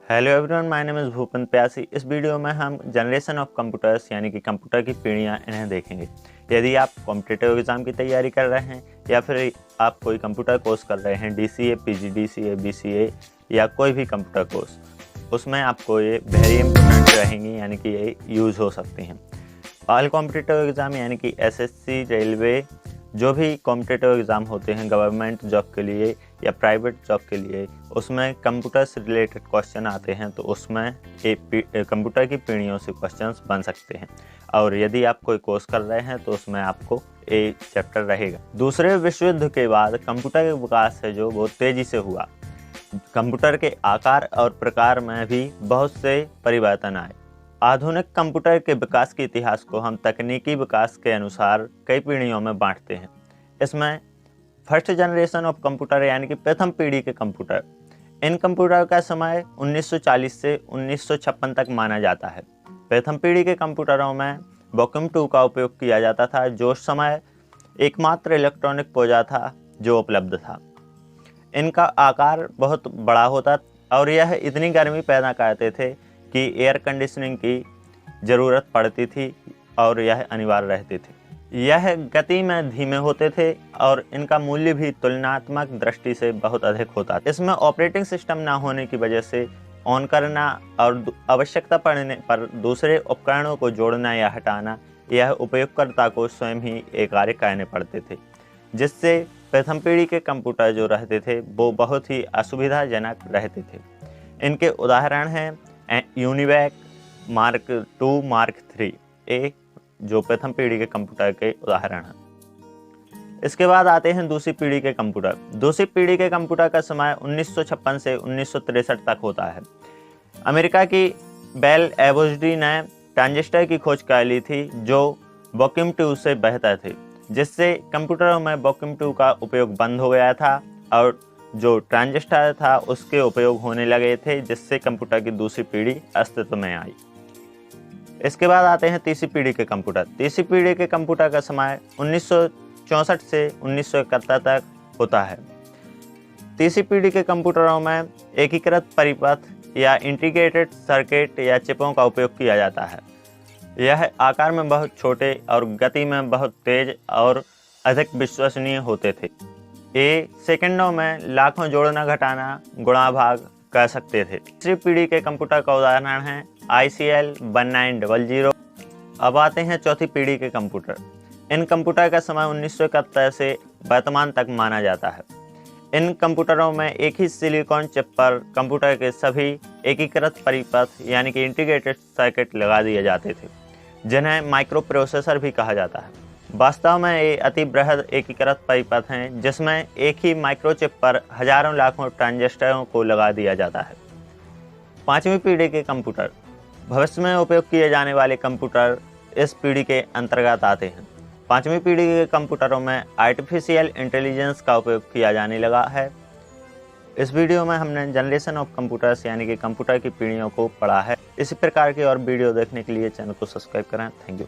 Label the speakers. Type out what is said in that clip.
Speaker 1: Hello everyone, my name is Bhupendra प्यासी। इस video में हम जनरेशन ऑफ कंप्यूटर्स यानी कि कंप्यूटर की पीढ़ियाँ इन्हें देखेंगे। यदि आप कॉम्पिटिटिव एग्ज़ाम की तैयारी कर रहे हैं या फिर आप कोई कंप्यूटर कोर्स कर रहे हैं, DCA, PG, DCA, BCA या कोई भी कंप्यूटर कोर्स, उसमें आपको ये वेरी इंपॉर्टेंट रहेंगी, यानी कि ये यूज़ हो सकती हैं। ऑल कॉम्पिटिटिव एग्ज़ाम यानी कि SSC, रेलवे, जो भी कॉम्पिटिटिव एग्ज़ाम होते हैं गवर्नमेंट जॉब के लिए या प्राइवेट जॉब के लिए, उसमें कंप्यूटर से रिलेटेड क्वेश्चन आते हैं, तो उसमें कंप्यूटर की पीढ़ियों से क्वेश्चंस बन सकते हैं। और यदि आप कोई कोर्स कर रहे हैं तो उसमें आपको एक चैप्टर रहेगा। दूसरे विश्व युद्ध के बाद कंप्यूटर का विकास है जो बहुत तेज़ी से हुआ। कंप्यूटर के आकार और प्रकार में भी बहुत से परिवर्तन आए। आधुनिक कंप्यूटर के विकास के इतिहास को हम तकनीकी विकास के अनुसार कई पीढ़ियों में बांटते हैं। इसमें फर्स्ट जनरेशन ऑफ कंप्यूटर यानी कि प्रथम पीढ़ी के कंप्यूटर, इन कंप्यूटर का समय 1940 से 1956 तक माना जाता है। प्रथम पीढ़ी के कंप्यूटरों में वैक्यूम ट्यूब का उपयोग किया जाता था, जो उस समय एकमात्र इलेक्ट्रॉनिक पुर्जा था जो उपलब्ध था। इनका आकार बहुत बड़ा होता और यह इतनी गर्मी पैदा करते थे कि एयर कंडीशनिंग की ज़रूरत पड़ती थी और यह अनिवार्य रहते थे। यह गति में धीमे होते थे और इनका मूल्य भी तुलनात्मक दृष्टि से बहुत अधिक होता था। इसमें ऑपरेटिंग सिस्टम ना होने की वजह से ऑन करना और आवश्यकता पड़ने पर दूसरे उपकरणों को जोड़ना या हटाना, यह उपयोगकर्ता को स्वयं ही एक कार्य करने पड़ते थे, जिससे प्रथम पीढ़ी के कंप्यूटर जो रहते थे वो बहुत ही असुविधाजनक रहते थे। इनके उदाहरण हैं यूनिवैक, मार्क 2, मार्क 3A, जो प्रथम पीढ़ी के कंप्यूटर के उदाहरण हैं। इसके बाद आते हैं दूसरी पीढ़ी के कंप्यूटर। दूसरी पीढ़ी के कंप्यूटर का समय 1956 से 1963 तक होता है। अमेरिका की बेल एवोजडी ने ट्रांजिस्टर की खोज कर ली थी जो वैक्यूम ट्यूब से बेहतर थे, जिससे कंप्यूटरों में वैक्यूम ट्यूब का उपयोग बंद हो गया था और जो ट्रांजिस्टर था उसके उपयोग होने लगे थे, जिससे कंप्यूटर की दूसरी पीढ़ी अस्तित्व में आई। इसके बाद आते हैं तीसरी पीढ़ी के कंप्यूटर। तीसरी पीढ़ी के कंप्यूटर का समय 1964 से 1971 तक होता है। तीसरी पीढ़ी के कंप्यूटरों में एकीकृत परिपथ या इंटीग्रेटेड सर्किट या चिपों का उपयोग किया जाता है। यह आकार में बहुत छोटे और गति में बहुत तेज और अधिक विश्वसनीय होते थे। ये सेकंडों में लाखों जोड़ना घटाना गुणा भाग कर सकते थे। तीसरी पीढ़ी के कंप्यूटर का उदाहरण है ICL 1900। अब आते हैं चौथी पीढ़ी के कंप्यूटर। इन कंप्यूटर का समय 1971 से वर्तमान तक माना जाता है। इन कंप्यूटरों में एक ही सिलिकॉन चिप पर कंप्यूटर के सभी एकीकृत परिपथ यानी कि इंटीग्रेटेड सर्किट लगा दिए जाते थे, जिन्हें माइक्रो प्रोसेसर भी कहा जाता है। वास्तव में ये अति बृहद एकीकृत परिपथ हैं, जिसमें एक ही माइक्रोचिप पर हजारों लाखों ट्रांजिस्टरों को लगा दिया जाता है। पांचवी पीढ़ी के कंप्यूटर। भविष्य में उपयोग किए जाने वाले कंप्यूटर इस पीढ़ी के अंतर्गत आते हैं। पांचवी पीढ़ी के कंप्यूटरों में आर्टिफिशियल इंटेलिजेंस का उपयोग किया जाने लगा है। इस वीडियो में हमने जनरेशन ऑफ कंप्यूटर्स यानी कि कंप्यूटर की पीढ़ियों को पढ़ा है। इसी प्रकार की और वीडियो देखने के लिए चैनल को सब्सक्राइब करें। Thank you.